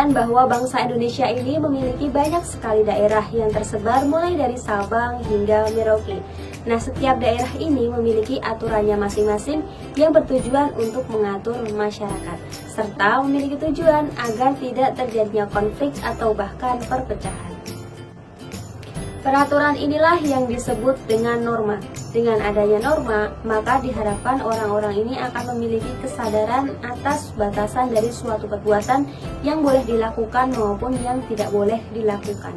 Kemudian bahwa bangsa Indonesia ini memiliki banyak sekali daerah yang tersebar mulai dari Sabang hingga Merauke. Nah, setiap daerah ini memiliki aturannya masing-masing yang bertujuan untuk mengatur masyarakat, serta memiliki tujuan agar tidak terjadinya konflik atau bahkan perpecahan. Peraturan inilah yang disebut dengan norma. Dengan adanya norma, maka diharapkan orang-orang ini akan memiliki kesadaran atas batasan dari suatu perbuatan yang boleh dilakukan maupun yang tidak boleh dilakukan.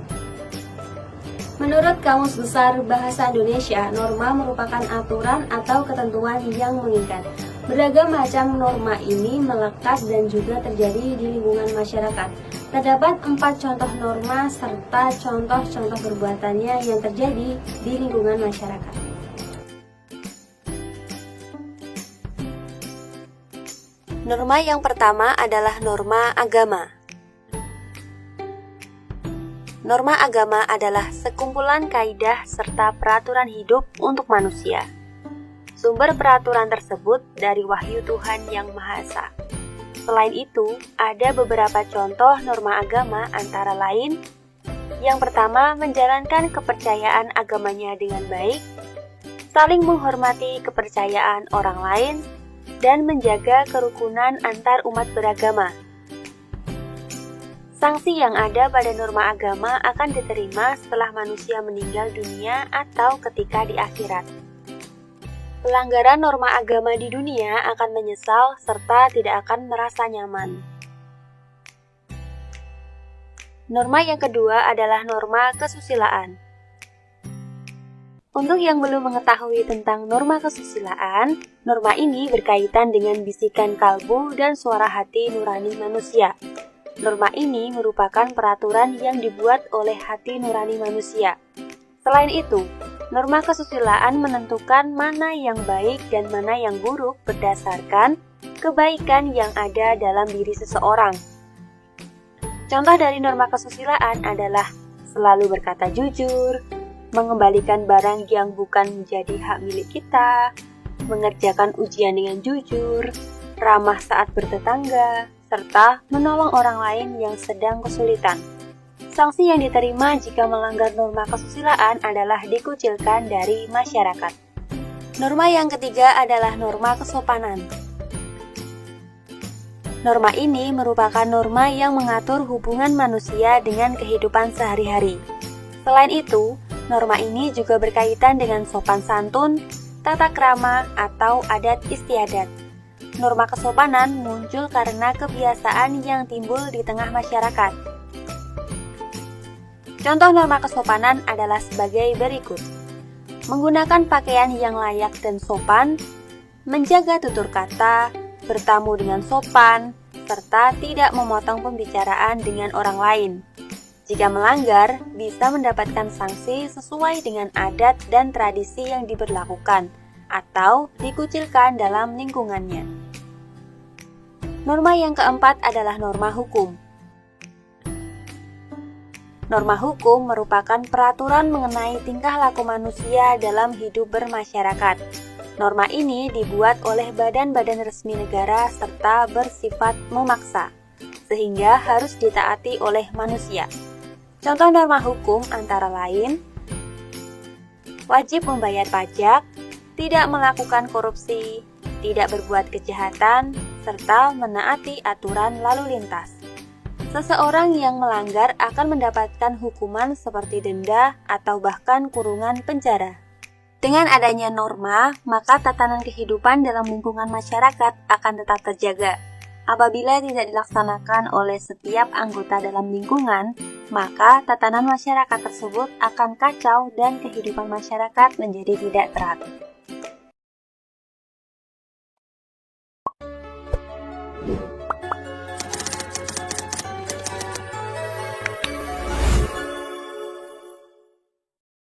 Menurut Kamus Besar Bahasa Indonesia, norma merupakan aturan atau ketentuan yang mengikat. Beragam macam norma ini melekat dan juga terjadi di lingkungan masyarakat. Terdapat 4 contoh norma serta contoh-contoh perbuatannya yang terjadi di lingkungan masyarakat. Norma yang pertama adalah norma agama. Norma agama adalah sekumpulan kaidah serta peraturan hidup untuk manusia. Sumber peraturan tersebut dari wahyu Tuhan Yang Maha Esa. Selain itu, ada beberapa contoh norma agama antara lain: yang pertama, menjalankan kepercayaan agamanya dengan baik, saling menghormati kepercayaan orang lain, dan menjaga kerukunan antar umat beragama. Sanksi yang ada pada norma agama akan diterima setelah manusia meninggal dunia atau ketika di akhirat. Pelanggaran norma agama di dunia akan menyesal serta tidak akan merasa nyaman. Norma yang kedua adalah norma kesusilaan. Untuk yang belum mengetahui tentang norma kesusilaan, norma ini berkaitan dengan bisikan kalbu dan suara hati nurani manusia. Norma ini merupakan peraturan yang dibuat oleh hati nurani manusia. Selain itu, norma kesusilaan menentukan mana yang baik dan mana yang buruk berdasarkan kebaikan yang ada dalam diri seseorang. Contoh dari norma kesusilaan adalah selalu berkata jujur, mengembalikan barang yang bukan menjadi hak milik kita, mengerjakan ujian dengan jujur, ramah saat bertetangga, serta menolong orang lain yang sedang kesulitan. Sanksi yang diterima jika melanggar norma kesusilaan adalah dikucilkan dari masyarakat. Norma yang ketiga adalah norma kesopanan. Norma ini merupakan norma yang mengatur hubungan manusia dengan kehidupan sehari-hari. Selain itu, norma ini juga berkaitan dengan sopan santun, tata krama, atau adat istiadat. Norma kesopanan muncul karena kebiasaan yang timbul di tengah masyarakat. Contoh norma kesopanan adalah sebagai berikut: menggunakan pakaian yang layak dan sopan, menjaga tutur kata, bertamu dengan sopan, serta tidak memotong pembicaraan dengan orang lain. Jika melanggar, bisa mendapatkan sanksi sesuai dengan adat dan tradisi yang diberlakukan, atau dikucilkan dalam lingkungannya. Norma yang keempat adalah norma hukum. Norma hukum merupakan peraturan mengenai tingkah laku manusia dalam hidup bermasyarakat. Norma ini dibuat oleh badan-badan resmi negara serta bersifat memaksa, sehingga harus ditaati oleh manusia. Contoh norma hukum antara lain: wajib membayar pajak, tidak melakukan korupsi, tidak berbuat kejahatan, serta menaati aturan lalu lintas. Seseorang yang melanggar akan mendapatkan hukuman seperti denda atau bahkan kurungan penjara. Dengan adanya norma, maka tatanan kehidupan dalam lingkungan masyarakat akan tetap terjaga. Apabila tidak dilaksanakan oleh setiap anggota dalam lingkungan, maka tatanan masyarakat tersebut akan kacau dan kehidupan masyarakat menjadi tidak teratur.